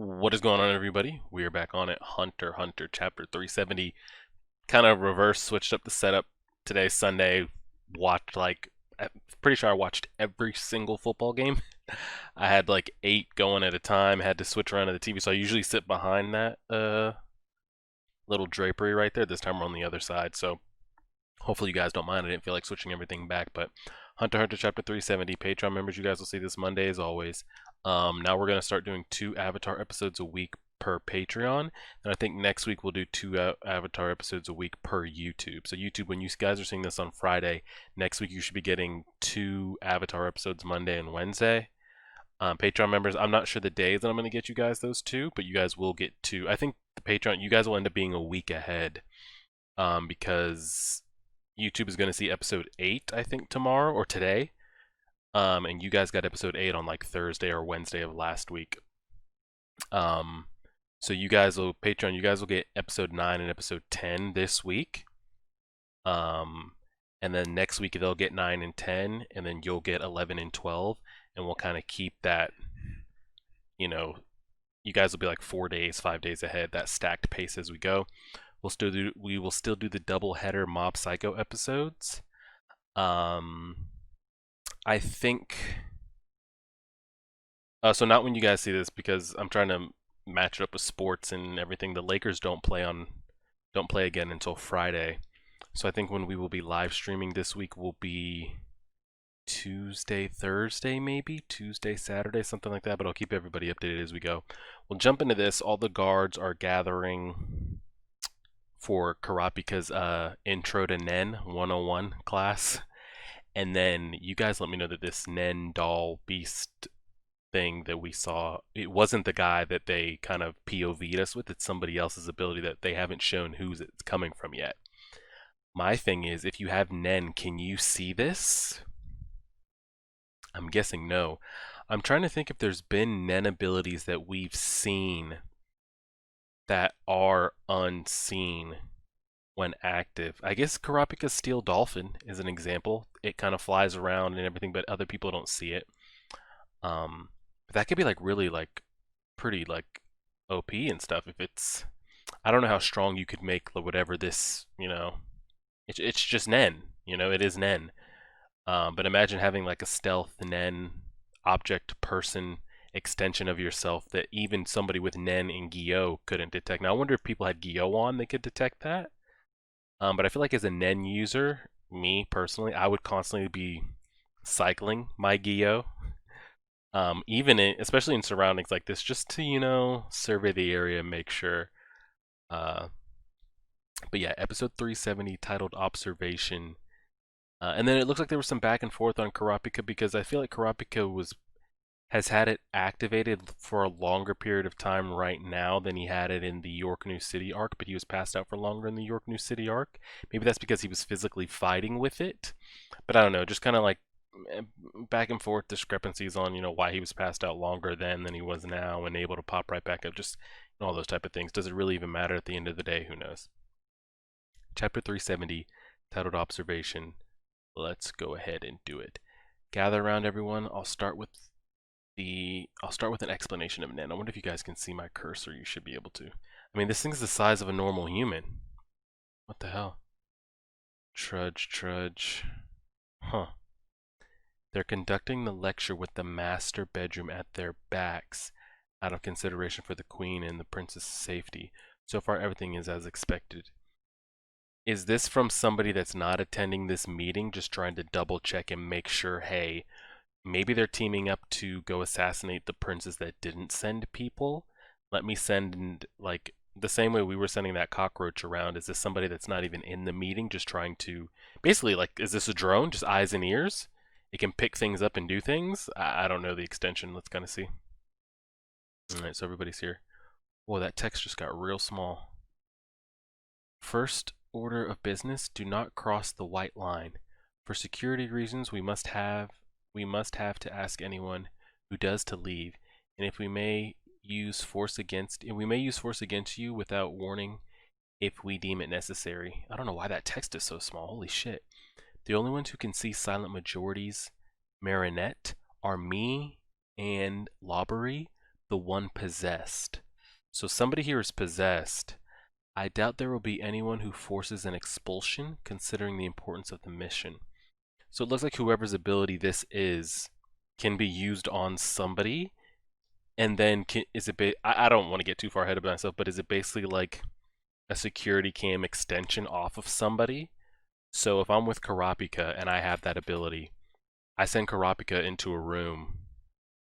What is going on, everybody? We are back on it. Hunter x Hunter Chapter 370. Kind of reverse switched up the setup. Today, Sunday, watched I'm pretty sure I watched every single football game. I had like 8 going at a time, had to switch around to the TV, so I usually sit behind that little drapery right there. This time we're on the other side, so hopefully you guys don't mind. I didn't feel like switching everything back, but Hunter x Hunter Chapter 370. Patreon members, you guys will see this Monday as always. Now we're going to start doing 2 Avatar episodes a week per Patreon, and I think next week we'll do 2 Avatar episodes a week per YouTube. So YouTube, when you guys are seeing this on Friday, next week you should be getting 2 Avatar episodes Monday and Wednesday. Patreon members, I'm not sure the days that I'm going to get you guys those 2, but you guys will get 2. I think the Patreon, you guys will end up being a week ahead, because YouTube is going to see episode 8, I think, tomorrow or today. And you guys got episode 8 on like Thursday or Wednesday of last week. So you guys will, Patreon, you guys will get episode 9 and episode 10 this week. And then next week they'll get 9 and 10, and then you'll get 11 and 12, and we'll kind of keep that, you know, you guys will be like 4 days, 5 days ahead, that stacked pace as we go. We will still do the double header Mob Psycho episodes. I think so not when you guys see this, because I'm trying to match it up with sports and everything. The Lakers don't play again until Friday. So I think when we will be live streaming this week will be Tuesday, Thursday, maybe Tuesday, Saturday, something like that, but I'll keep everybody updated as we go. We'll jump into this. All the guards are gathering for Karapika's intro to Nen 101 class. And then you guys let me know that this Nen doll beast thing that we saw, it wasn't the guy that they kind of POV'd us with. It's somebody else's ability that they haven't shown who's it's coming from yet. My thing is, if you have Nen, can you see this? I'm guessing no. I'm trying to think if there's been Nen abilities that we've seen that are unseen when active. I guess Karapika's Steel Dolphin is an example. It kind of flies around and everything, but other people don't see it. But that could be like really like pretty like OP and stuff if it's. I don't know how strong you could make whatever this. It's just Nen. It is Nen. But imagine having like a stealth Nen object person extension of yourself that even somebody with Nen and Gyo couldn't detect. Now I wonder if people had Gyo on, they could detect that. But I feel like as a Nen user, me personally, I would constantly be cycling my Gyo, especially in surroundings like this, just to survey the area, make sure. But yeah, episode 370 titled Observation, and then it looks like there was some back and forth on Karapika, because I feel like Karapika has had it activated for a longer period of time right now than he had it in the York New City arc, but he was passed out for longer in the York New City arc. Maybe that's because he was physically fighting with it, but I don't know, just kind of like back and forth discrepancies on why he was passed out longer then than he was now and able to pop right back up, just all those type of things. Does it really even matter at the end of the day? Who knows? Chapter 370, titled Observation. Let's go ahead and do it. Gather around, everyone. I'll start with an explanation of Nen. I wonder if you guys can see my cursor. You should be able to. I mean, this thing's the size of a normal human. What the hell? Trudge. Huh. They're conducting the lecture with the master bedroom at their backs out of consideration for the queen and the princess' safety. So far, everything is as expected. Is this from somebody that's not attending this meeting, just trying to double check and make sure, hey, maybe they're teaming up to go assassinate the princess that didn't send people? Let me send, like, the same way we were sending that cockroach around. Is this somebody that's not even in the meeting, just trying to, basically, like, is this a drone? Just eyes and ears? It can pick things up and do things? I don't know the extension. Let's kind of see. Alright, so everybody's here. Whoa, that text just got real small. First order of business, do not cross the white line. For security reasons, we must have to ask anyone who does to leave, and if we may use force against you without warning if we deem it necessary. I don't know why that text is so small. Holy shit. The only ones who can see silent majorities, Marinette, are me and Lobbery, The one possessed. So somebody here is possessed. I doubt there will be anyone who forces an expulsion, considering the importance of the mission. So it looks like whoever's ability this is can be used on somebody, and then is it? I don't want to get too far ahead of myself, but is it basically like a security cam extension off of somebody? So if I'm with Karapika and I have that ability, I send Karapika into a room,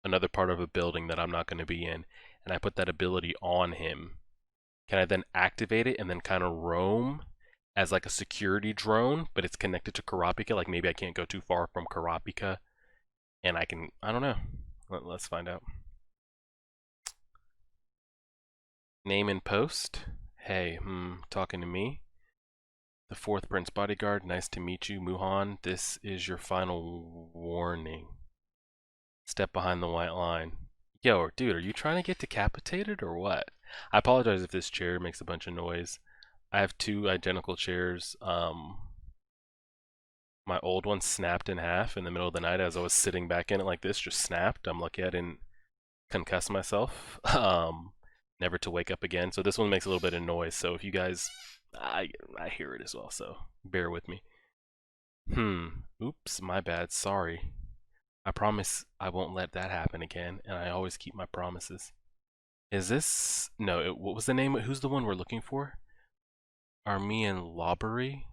another part of a building that I'm not going to be in, and I put that ability on him. Can I then activate it and then kind of roam as like a security drone, but it's connected to Karapika? Like maybe I can't go too far from Karapika, and I can, I don't know. Let's find out. Name and post. Hey, talking to me. The fourth Prince Bodyguard, nice to meet you, Muhan. This is your final warning. Step behind the white line. Yo, dude, are you trying to get decapitated or what? I apologize if this chair makes a bunch of noise. I have two identical chairs. My old one snapped in half in the middle of the night as I was sitting back in it like this, just snapped. I'm lucky I didn't concuss myself. Never to wake up again. So this one makes a little bit of noise. So if you guys, I hear it as well. So bear with me. Oops, my bad. Sorry. I promise I won't let that happen again, and I always keep my promises. Is this... No, what was the name? Who's the one we're looking for? Armian Lobbery?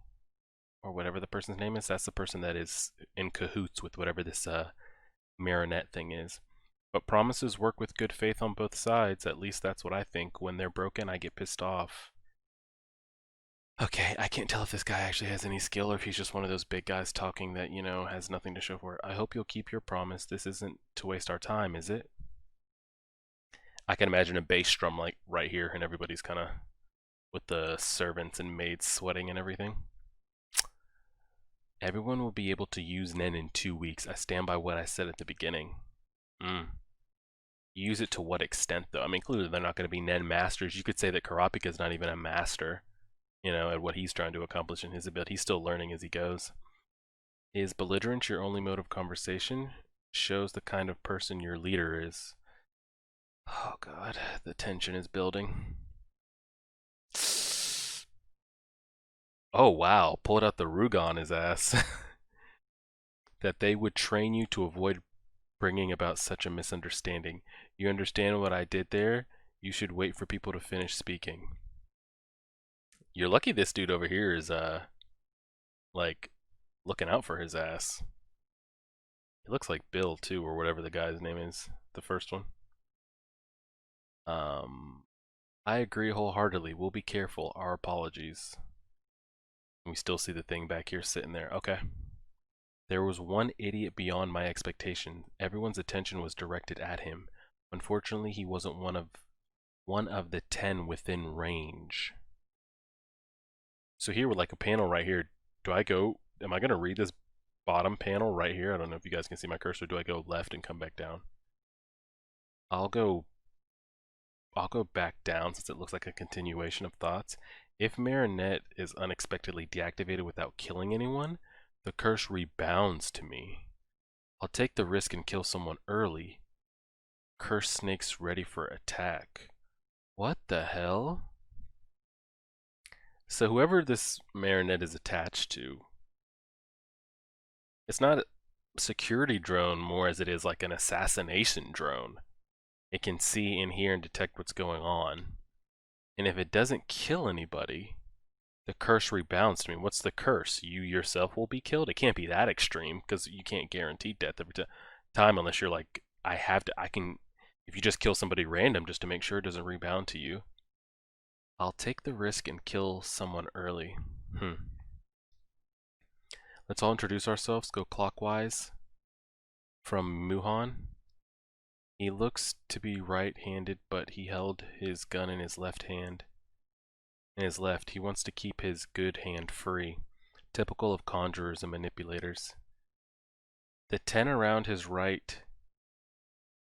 Or whatever the person's name is. That's the person that is in cahoots with whatever this marionette thing is. But promises work with good faith on both sides. At least that's what I think. When they're broken, I get pissed off. Okay, I can't tell if this guy actually has any skill or if he's just one of those big guys talking that, you know, has nothing to show for it. I hope you'll keep your promise. This isn't to waste our time, is it? I can imagine a bass drum like right here and everybody's kind of with the servants and maids sweating and everything. Everyone will be able to use Nen in 2 weeks. I stand by what I said at the beginning. Use it to what extent, though? I mean, clearly they're not going to be Nen masters. You could say that Karapika is not even a master, you know, at what he's trying to accomplish in his ability. He's still learning as he goes. Is belligerence your only mode of conversation? Shows the kind of person your leader is. Oh god, the tension is building. Oh wow, pulled out the Ruga on his ass. That they would train you to avoid bringing about such a misunderstanding. You understand what I did there? You should wait for people to finish speaking. You're lucky this dude over here is like looking out for his ass. He looks like Bill too, or whatever the guy's name is, the first one. I agree wholeheartedly. We'll be careful. Our apologies. We still see the thing back here sitting there. Okay. There was one idiot beyond my expectation. Everyone's attention was directed at him. Unfortunately, he wasn't one of the 10 within range. So here with like a panel right here, am I going to read this bottom panel right here? I don't know if you guys can see my cursor. Do I go left and come back down? I'll go back down since it looks like a continuation of thoughts. If Marinette is unexpectedly deactivated without killing anyone, the curse rebounds to me. I'll take the risk and kill someone early. Curse snakes ready for attack. What the hell? So whoever this Marinette is attached to, it's not a security drone more as it is like an assassination drone. It can see and hear and detect what's going on. And if it doesn't kill anybody, the curse rebounds to me. What's the curse? You yourself will be killed? It can't be that extreme because you can't guarantee death every time unless you're like, if you just kill somebody random just to make sure it doesn't rebound to you. I'll take the risk and kill someone early. Let's all introduce ourselves. Go clockwise. From Muhan. He looks to be right-handed, but he held his gun in his left hand. In his left, he wants to keep his good hand free, typical of conjurers and manipulators. The 10 around his right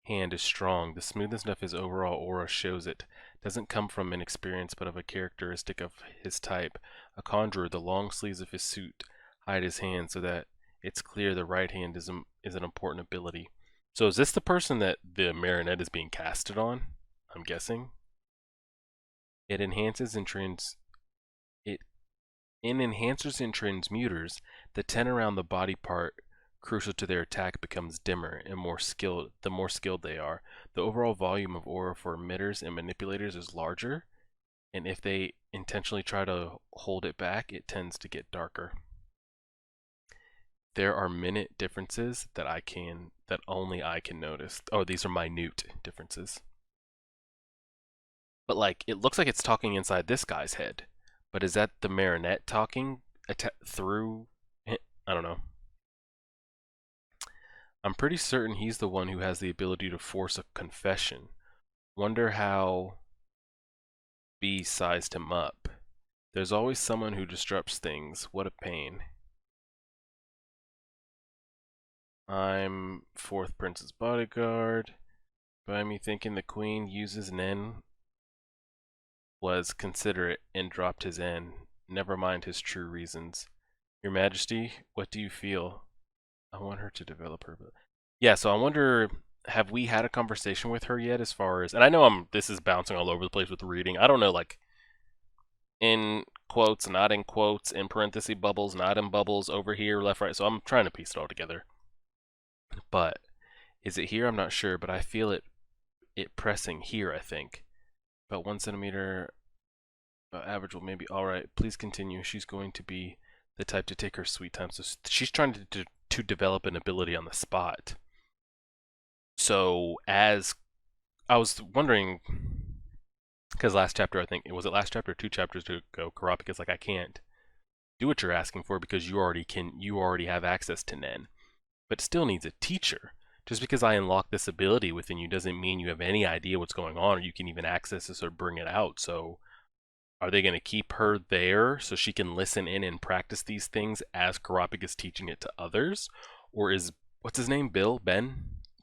hand is strong. The smoothness of his overall aura shows it. Doesn't come from inexperience, but of a characteristic of his type. A conjurer, the long sleeves of his suit hide his hand so that it's clear the right hand is an important ability. So is this the person that the marionette is being casted on? I'm guessing. It enhances and it in enhancers and transmuters, the 10 around the body part crucial to their attack becomes dimmer and more skilled the more skilled they are. The overall volume of aura for emitters and manipulators is larger, and if they intentionally try to hold it back, it tends to get darker. There are minute differences that only I can notice. Oh, these are minute differences. But like, it looks like it's talking inside this guy's head. But is that the marionette talking through? I don't know. I'm pretty certain he's the one who has the ability to force a confession. Wonder how B sized him up. There's always someone who disrupts things. What a pain. I'm fourth prince's bodyguard. By me thinking the queen uses Nen was considerate and dropped his N. Never mind his true reasons. Your Majesty, what do you feel? I want her to develop her. Yeah, so I wonder, have we had a conversation with her yet as far as, and I know this is bouncing all over the place with reading. I don't know, like, in quotes, not in quotes, in parenthesis bubbles, not in bubbles, over here, left, right. So I'm trying to piece it all together. But is it here? I'm not sure, but I feel it pressing here, I think. About 1 centimeter average will maybe, all right, please continue. She's going to be the type to take her sweet time. So she's trying to develop an ability on the spot. So as I was wondering, because last chapter, I think, was it last chapter or 2 chapters ago, Karapika's like, I can't do what you're asking for because you already have access to Nen, but still needs a teacher. Just because I unlock this ability within you doesn't mean you have any idea what's going on or you can even access this or bring it out. So are they going to keep her there so she can listen in and practice these things as Karapik is teaching it to others? Or is, what's his name, Ben,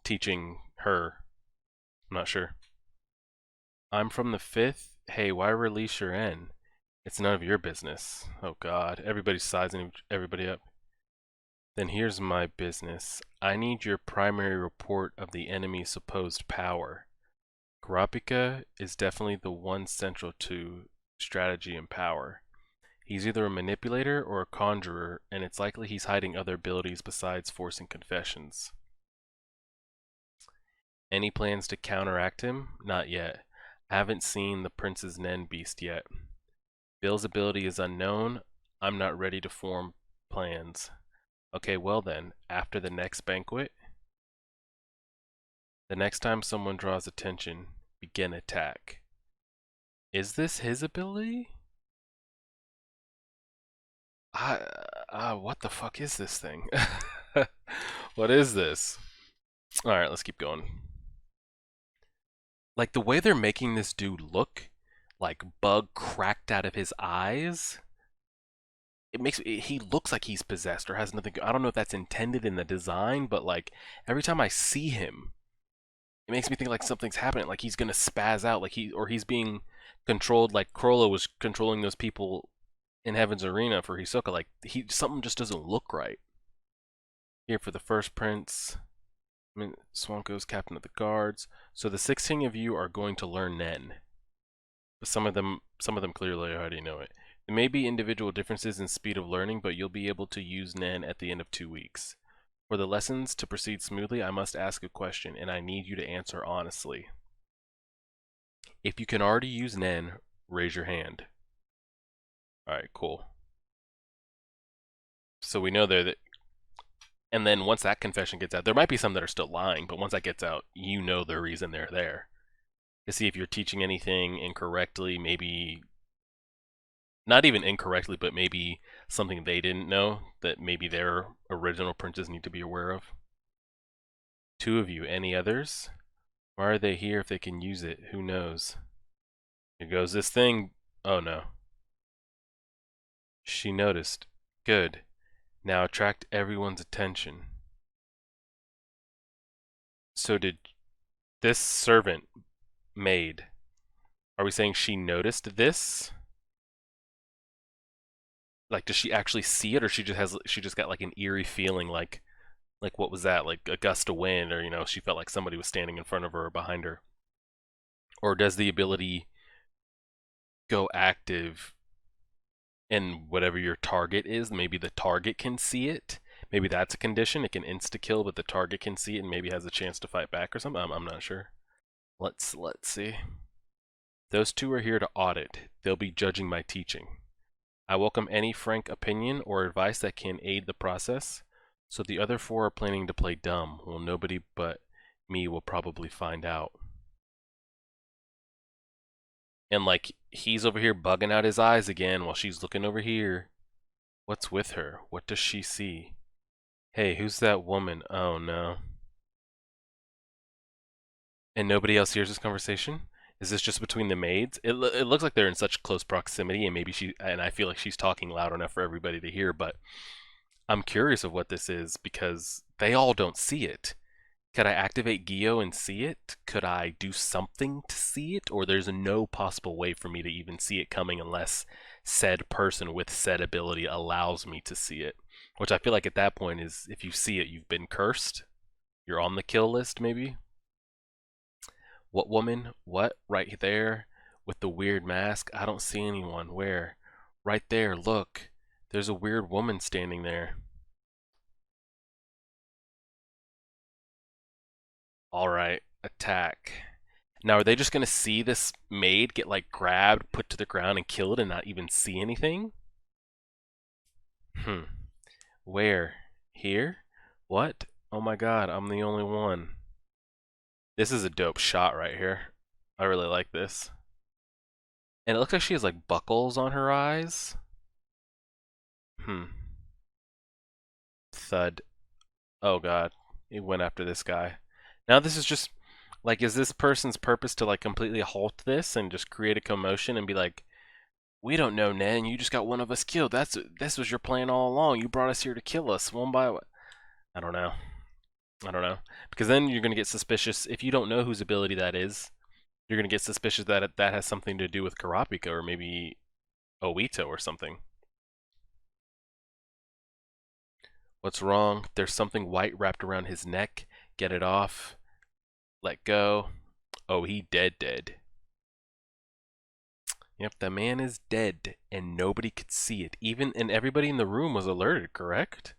teaching her? I'm not sure. I'm from the 5th. Hey, why release your N? It's none of your business. Oh god, everybody's sizing everybody up. Then here's my business. I need your primary report of the enemy's supposed power. Karapika is definitely the one central to strategy and power. He's either a manipulator or a conjurer, and it's likely he's hiding other abilities besides forcing confessions. Any plans to counteract him? Not yet. I haven't seen the Prince's Nen beast yet. Bill's ability is unknown. I'm not ready to form plans. Okay, well then, after the next banquet, the next time someone draws attention, begin attack. Is this his ability? What the fuck is this thing? What is this? Alright, let's keep going. Like, the way they're making this dude look, like bug cracked out of his eyes, he looks like he's possessed or has nothing. I don't know if that's intended in the design, but like every time I see him, it makes me think like something's happening, like he's gonna spaz out, like he's being controlled, like Chrollo was controlling those people in Heaven's Arena for Hisoka. Like something just doesn't look right. Here for the first prince, I mean, Swanko's captain of the guards. So the 16 of you are going to learn Nen, but some of them clearly already know it. There may be individual differences in speed of learning, but you'll be able to use Nen at the end of 2 weeks. For the lessons to proceed smoothly, I must ask a question, and I need you to answer honestly. If you can already use Nen, raise your hand. Alright, cool. So we know there that, and then once that confession gets out, there might be some that are still lying, but once that gets out, you know the reason they're there. To see if you're teaching anything incorrectly, maybe not even incorrectly, but maybe something they didn't know that maybe their original princes need to be aware of. 2 of you, any others? Why are they here if they can use it? Who knows? Here goes this thing. Oh no. She noticed. Good. Now attract everyone's attention. So did this servant maid, are we saying she noticed this? Like, does she actually see it, or she just got like an eerie feeling like Like, what was that? Like a gust of wind, or she felt like somebody was standing in front of her or behind her? Or does the ability go active and whatever your target is, maybe the target can see it? Maybe that's a condition. It can insta kill, but the target can see it and maybe has a chance to fight back or something. I'm not sure. Let's see. Those two are here to audit. They'll be judging my teaching. I welcome any frank opinion or advice that can aid the process. So the other four are planning to play dumb. Well, nobody but me will probably find out. And like, he's over here bugging out his eyes again while she's looking over here. What's with her? What does she see? Hey, who's that woman? Oh no. And nobody else hears this conversation? Is this just between the maids? It looks like they're in such close proximity, and maybe I feel like she's talking loud enough for everybody to hear, but I'm curious of what this is because they all don't see it. Could I activate Geo and see it? Could I do something to see it? Or there's no possible way for me to even see it coming unless said person with said ability allows me to see it. Which I feel like at that point is, if you see it, you've been cursed. You're on the kill list, maybe? What woman? What? Right there with the weird mask? I don't see anyone. Where? Right there, look. There's a weird woman standing there. Alright, attack. Now, are they just gonna see this maid get like grabbed, put to the ground, and killed and not even see anything? Where? Here? What? Oh my god, I'm the only one. This is a dope shot right here. I really like this. And it looks like she has like buckles on her eyes. Thud. Oh god. He went after this guy. Now this is just like, is this person's purpose to like completely halt this and just create a commotion and be like, we don't know, Nan, you just got one of us killed. This was your plan all along. You brought us here to kill us one by one. I don't know. I don't know. Because then you're gonna get suspicious if you don't know whose ability that is. You're gonna get suspicious that that has something to do with Karapika or maybe Oito or something. What's wrong? There's something white wrapped around his neck. Get it off. Let go. Oh, he dead. Yep, the man is dead, and nobody could see it. And everybody in the room was alerted, correct?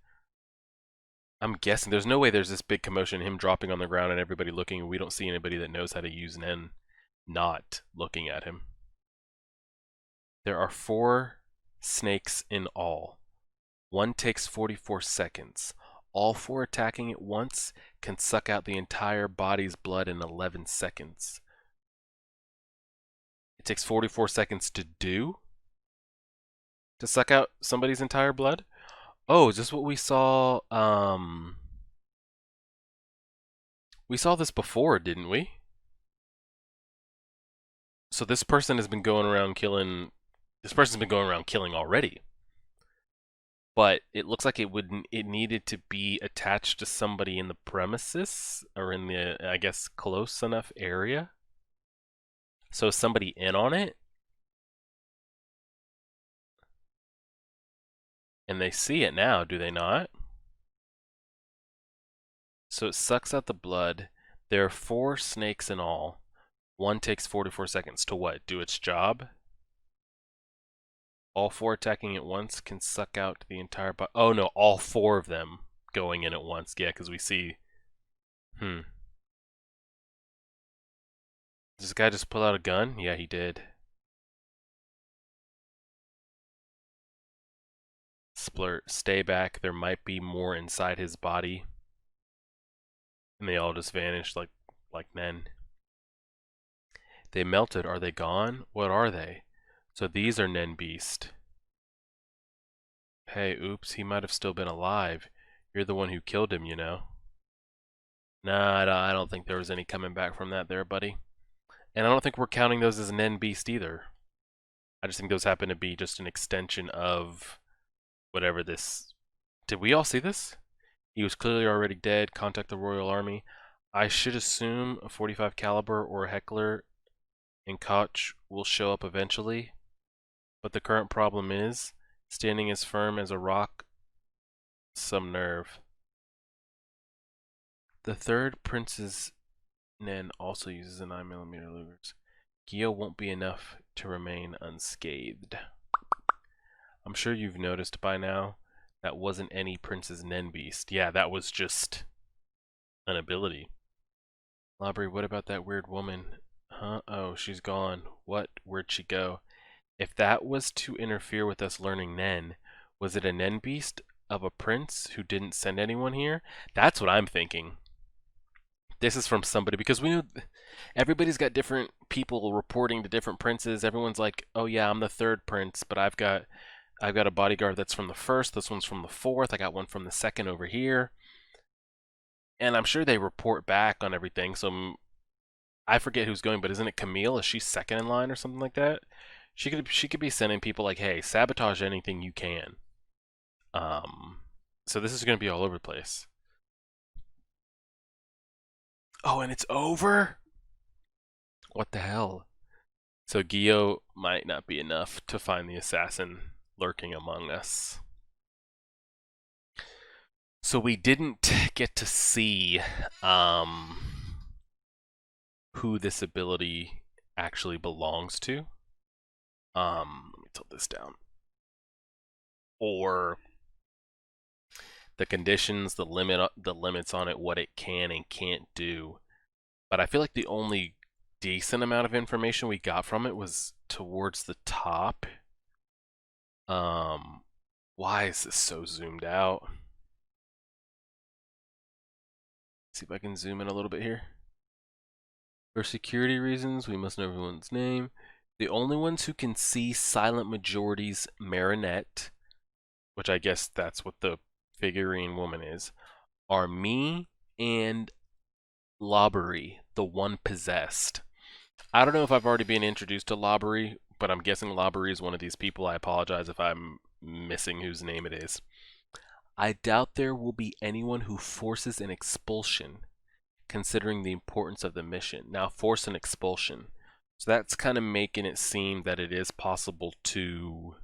I'm guessing there's no way there's this big commotion, him dropping on the ground and everybody looking, and we don't see anybody that knows how to use Nen not looking at him. There are 4 snakes in all. One takes 44 seconds. All 4 attacking at once can suck out the entire body's blood in 11 seconds. It takes 44 seconds to do? To suck out somebody's entire blood? Oh, is this what we saw? We saw this before, didn't we? So this person has been going around killing. This person's been going around killing already. But it looks like it needed to be attached to somebody in the premises or in the, I guess, close enough area. So is somebody in on it? And they see it now, do they not? So it sucks out the blood. There are 4 snakes in all. One takes 44 seconds to what? Do its job? All 4 attacking at once can suck out the entire body. Oh no, all 4 of them going in at once. Yeah, because we see. Does this guy just pull out a gun? Yeah, he did. Splurt, stay back. There might be more inside his body. And they all just vanished like Nen. They melted. Are they gone? What are they? So these are Nen Beast. Hey, oops, he might have still been alive. You're the one who killed him, you know. Nah, I don't think there was any coming back from that there, buddy. And I don't think we're counting those as Nen Beast either. I just think those happen to be just an extension of whatever this... Did we all see this? He was clearly already dead. Contact the Royal Army. I should assume a 45 caliber or a heckler in Koch will show up eventually. But the current problem is standing as firm as a rock, some nerve. The third prince's Nen also uses a 9mm Lugers. Gyo won't be enough to remain unscathed. I'm sure you've noticed by now that wasn't any Prince's Nen beast. Yeah, that was just an ability. Labri, what about that weird woman? Huh? Oh, she's gone. What? Where'd she go? If that was to interfere with us learning Nen, was it a Nen beast of a prince who didn't send anyone here? That's what I'm thinking. This is from somebody, because we knew everybody's got different people reporting to different princes. Everyone's like, oh yeah, I'm the third prince, but I've got a bodyguard that's from the first, this one's from the fourth, I got one from the second over here. And I'm sure they report back on everything, so I forget who's going, but isn't it Camille? Is she second in line or something like that? She could be sending people like, hey, sabotage anything you can. So this is gonna be all over the place. Oh, and it's over? What the hell? So Gyo might not be enough to find the assassin lurking among us. So we didn't get to see who this ability actually belongs to. Let me tilt this down. Or the conditions, the limits on it, what it can and can't do. But I feel like the only decent amount of information we got from it was towards the top. Why is this so zoomed out? See if I can zoom in a little bit here. For security reasons, we must know everyone's name. The only ones who can see Silent Majority's Marinette, which I guess that's what the figurine woman is, are me and Lobbery, the one possessed. I don't know if I've already been introduced to Lobbery, but I'm guessing Lobbery is one of these people. I apologize if I'm missing whose name it is. I doubt there will be anyone who forces an expulsion, considering the importance of the mission. Now, force an expulsion. So that's kind of making it seem that it is possible to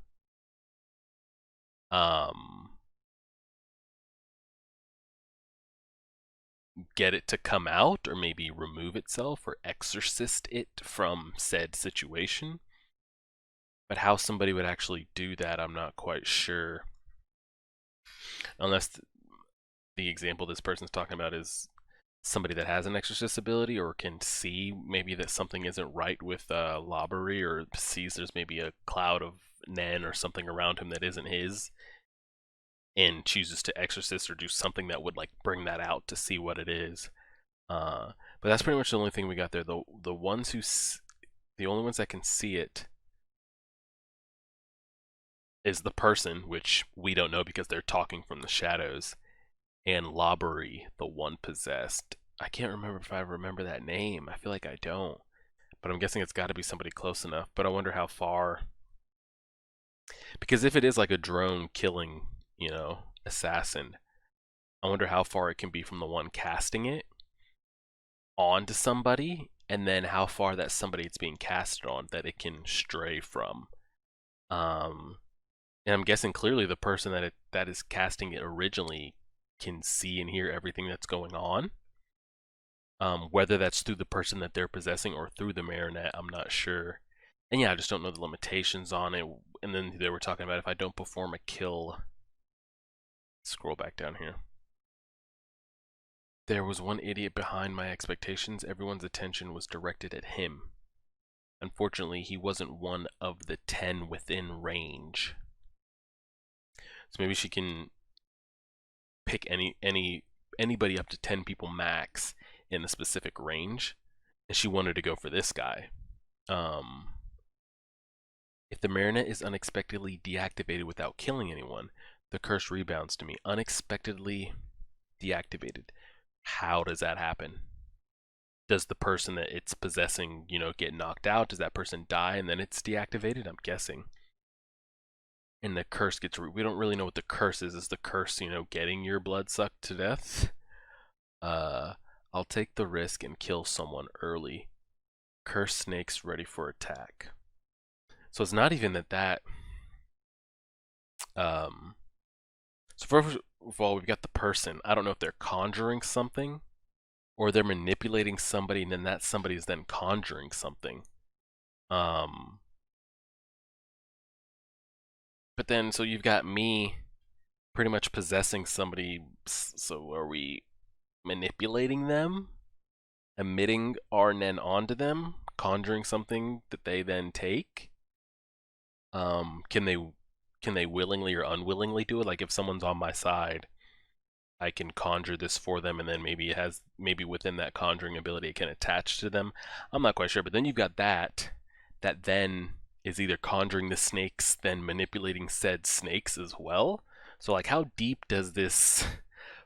get it to come out, or maybe remove itself, or exorcist it from said situation. But how somebody would actually do that, I'm not quite sure. Unless the example this person's talking about is somebody that has an exorcist ability, or can see maybe that something isn't right with Lobbery, or sees there's maybe a cloud of Nen or something around him that isn't his, and chooses to exorcist or do something that would like bring that out to see what it is. But that's pretty much the only thing we got there. The only ones that can see it is the person, which we don't know because they're talking from the shadows, and Lobbery, the one possessed. I can't remember if I remember that name. I feel like I don't, but I'm guessing it's got to be somebody close enough. But I wonder how far, because if it is like a drone killing, assassin, I wonder how far it can be from the one casting it onto somebody, and then how far that somebody it's being casted on that it can stray from. And I'm guessing clearly the person that is casting it originally can see and hear everything that's going on. Whether that's through the person that they're possessing or through the marionette, I'm not sure. And yeah, I just don't know the limitations on it. And then they were talking about if I don't perform a kill. Scroll back down here. There was one idiot behind my expectations. Everyone's attention was directed at him. Unfortunately, he wasn't one of the 10 within range. So maybe she can pick anybody up to 10 people max in a specific range, and she wanted to go for this guy. If the marionette is unexpectedly deactivated without killing anyone, the curse rebounds to me. Unexpectedly deactivated. How does that happen? Does the person that it's possessing, get knocked out? Does that person die and then it's deactivated? I'm guessing. And the curse gets we don't really know what the curse is. Is the curse, getting your blood sucked to death? I'll take the risk and kill someone early. Curse snakes ready for attack. So it's not even that. So first of all, we've got the person. I don't know if they're conjuring something or they're manipulating somebody, and then that somebody is then conjuring something. Um, but then so you've got me pretty much possessing somebody. So are we manipulating them, emitting our nen onto them, conjuring something that they then take? Can they willingly or unwillingly do it? Like if someone's on my side, I can conjure this for them, and then maybe within that conjuring ability it can attach to them. I'm not quite sure, but then you've got that then is either conjuring the snakes, then manipulating said snakes as well. So like, how deep does this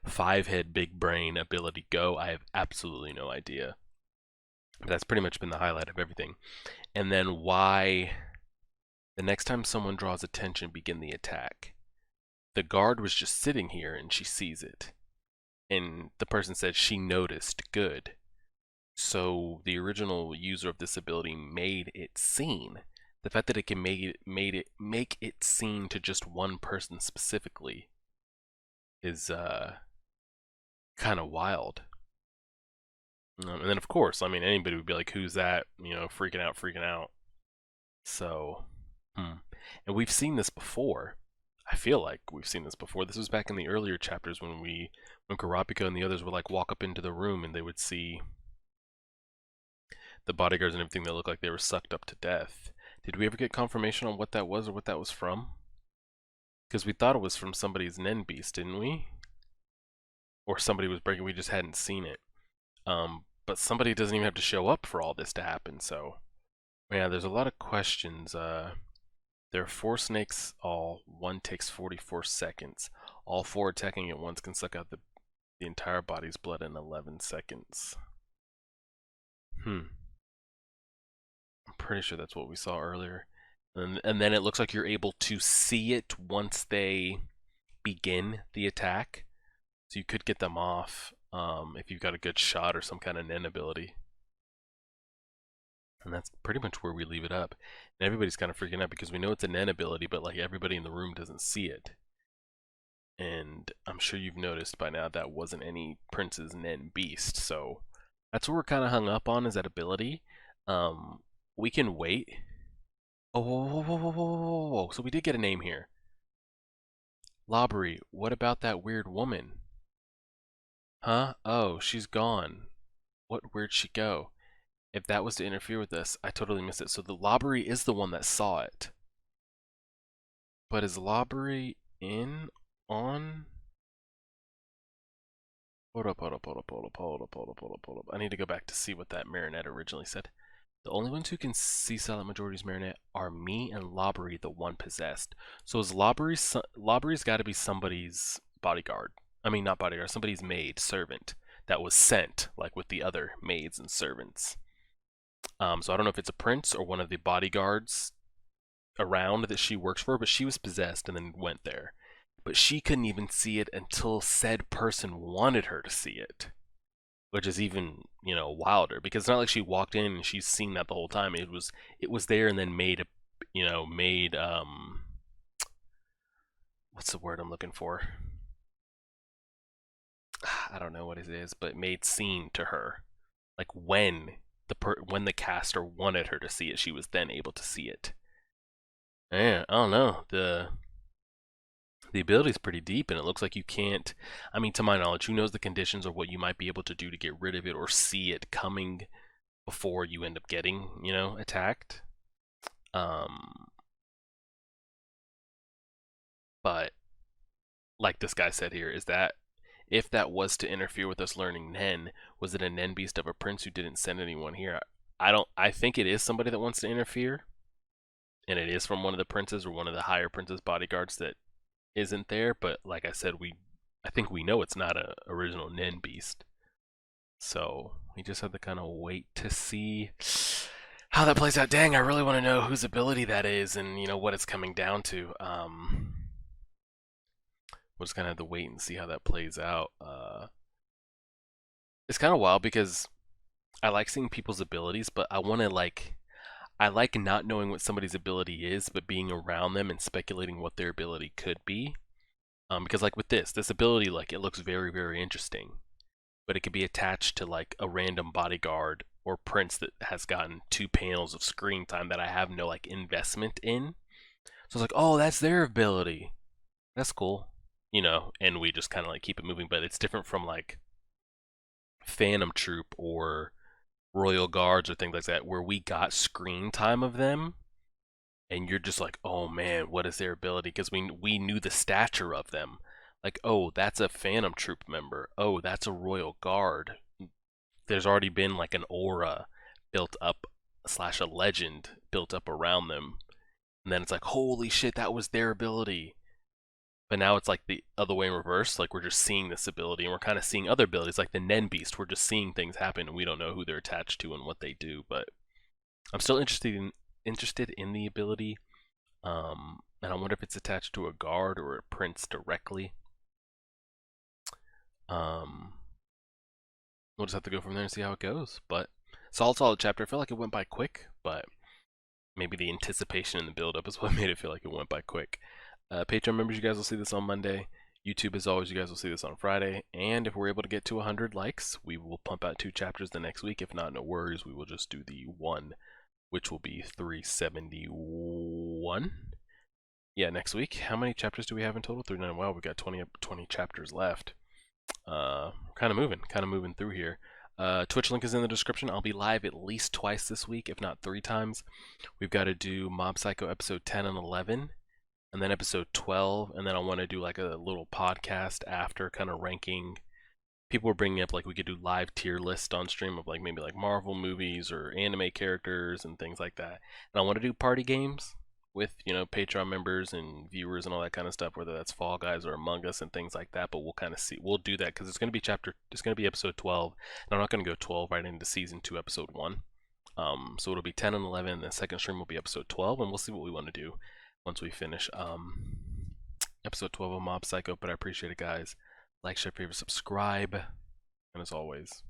five-head big brain ability go? I have absolutely no idea. But that's pretty much been the highlight of everything. And then why the next time someone draws attention, begin the attack. The guard was just sitting here and she sees it. And the person said she noticed. Good. So the original user of this ability made it seen. The fact that it can make it seen to just one person specifically is kind of wild. And then of course, I mean, anybody would be like, "Who's that?" Freaking out, freaking out. So, and we've seen this before. I feel like we've seen this before. This was back in the earlier chapters when Karapika and the others would like walk up into the room and they would see the bodyguards and everything that looked like they were sucked up to death. Did we ever get confirmation on what that was or what that was from? Because we thought it was from somebody's Nen Beast, didn't we? Or somebody was breaking, we just hadn't seen it. But somebody doesn't even have to show up for all this to happen, so yeah, there's a lot of questions. There are 4 snakes all. One takes 44 seconds. All 4 attacking at once can suck out the entire body's blood in 11 seconds. I'm pretty sure that's what we saw earlier. And then it looks like you're able to see it once they begin the attack. So you could get them off if you've got a good shot or some kind of Nen ability. And that's pretty much where we leave it up. And everybody's kind of freaking out because we know it's a Nen ability, but like everybody in the room doesn't see it. And I'm sure you've noticed by now that wasn't any Prince's Nen Beast, so that's what we're kind of hung up on, is that ability. We can wait. Oh, whoa, whoa, whoa, whoa, whoa, whoa. So we did get a name here. Lobbery, what about that weird woman? Huh? Oh, she's gone. Where'd she go? If that was to interfere with us, I totally missed it. So the Lobbery is the one that saw it. But is Lobbery in on? Hold up. I need to go back to see what that Marinette originally said. The only ones who can see Silent Majority's Marinette are me and Lobbery, the one possessed. So is Lobbery's got to be somebody's bodyguard. I mean, not bodyguard, somebody's maid, servant, that was sent, like with the other maids and servants. So I don't know if it's a prince or one of the bodyguards around that she works for, but she was possessed and then went there. But she couldn't even see it until said person wanted her to see it, which is even, wilder, because it's not like she walked in and she's seen that the whole time. It was there and then made what's the word I'm looking for? I don't know what it is, but made seen to her. Like when the caster wanted her to see it, she was then able to see it. Yeah, I don't know. The ability is pretty deep, and it looks like you can't. I mean, to my knowledge, who knows the conditions or what you might be able to do to get rid of it or see it coming before you end up getting, attacked. But like this guy said here, is that if that was to interfere with us learning Nen, was it a Nen beast of a prince who didn't send anyone here? I think it is somebody that wants to interfere, and it is from one of the princes or one of the higher prince's bodyguards that isn't there. But like I said, I think we know it's not a original Nen beast. So we just have to kind of wait to see how that plays out. Dang, I really want to know whose ability that is and what it's coming down to. We'll just kind of have to wait and see how that plays out. It's kind of wild because I like seeing people's abilities, but I like not knowing what somebody's ability is, but being around them and speculating what their ability could be. Because like with this ability, like it looks very, very interesting. but it could be attached to like a random bodyguard or prince that has gotten 2 panels of screen time that I have no like investment in. So it's like, oh, that's their ability. That's cool. And we just kind of like keep it moving, but it's different from like Phantom Troop or Royal Guards or things like that, where we got screen time of them, and you're just like, oh man, what is their ability? Because we knew the stature of them. Like, oh, that's a Phantom Troop member. Oh, that's a Royal Guard. There's already been like an aura built up slash a legend built up around them, and then it's like, holy shit, that was their ability. But now it's like the other way in reverse. Like we're just seeing this ability, and we're kind of seeing other abilities, like the Nen Beast. We're just seeing things happen, and we don't know who they're attached to and what they do. But I'm still interested in the ability. And I wonder if it's attached to a guard or a prince directly. Um, we'll just have to go from there and see how it goes. But solid chapter. I feel like it went by quick, but maybe the anticipation and the build up is what made it feel like it went by quick. Patreon members, you guys will see this on Monday. YouTube, as always, you guys will see this on Friday. And if we're able to get to 100 likes, we will pump out 2 chapters the next week. If not, no worries. We will just do the one, which will be 371. Yeah, next week. How many chapters do we have in total? 39. Wow, we got 20 chapters left. Kind of moving through here. Twitch link is in the description. I'll be live at least twice this week, if not 3 times. We've got to do Mob Psycho episode 10 and 11, and then episode 12, and then I want to do like a little podcast after, kind of ranking. People were bringing up like we could do live tier list on stream of like maybe like Marvel movies or anime characters and things like that. And I want to do party games with Patreon members and viewers and all that kind of stuff, whether that's Fall Guys or Among Us and things like that. But we'll kind of see. We'll do that because it's going to be episode 12, and I'm not going to go 12 right into season 2, episode 1. So it'll be 10 and 11, and the second stream will be episode 12, and we'll see what we want to do once we finish episode 12 of Mob Psycho. But I appreciate it, guys. Like, share, favorite, subscribe, and as always,